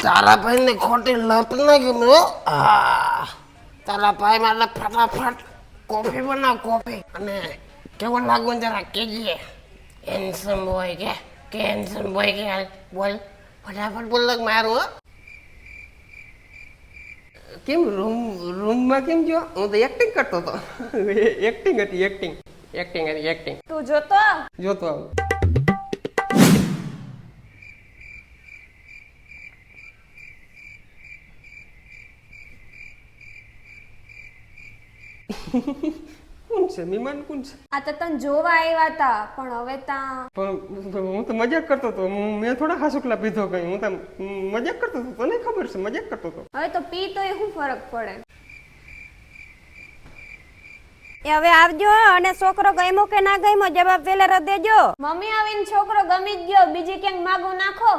તારા ભાઈ ને ખોટી લપ ના ગમે. તારા ભાઈ માટે ફટાફટ કોફી બનાવ કોફી. અને કેવો લાગુ જરા કેજે. હેન્ડસમ બોય કે હેન્ડસમ બોય કે બોલ ફટાફટ બોલ લગ મારું. કેમ રૂમમાં કેમ જો? હું તો એક્ટિંગ કરતો હતો. એક્ટિંગ હતી. તું જોતો આવું. કોણ છે? મહેમાન કોણ છે? આ તો તને જોવા આવ્યા હતા પણ હવે પણ હું તો મજાક કરતો હતો. મેં થોડા હાસુકલા પીધો કઈ. હું તો મજાક કરતો હતો. તને ખબર છે મજાક કરતો હતો. હવે તો પી તો એ શું ફરક પડે. એ હવે આવજો અને છોકરો ગમ્યો કે ના ગમ્યો જવાબ વેલેરો દેજો. મમ્મી આવીને છોકરો ગમી જ ગયો, બીજી ક્યાંક માગું નાખો.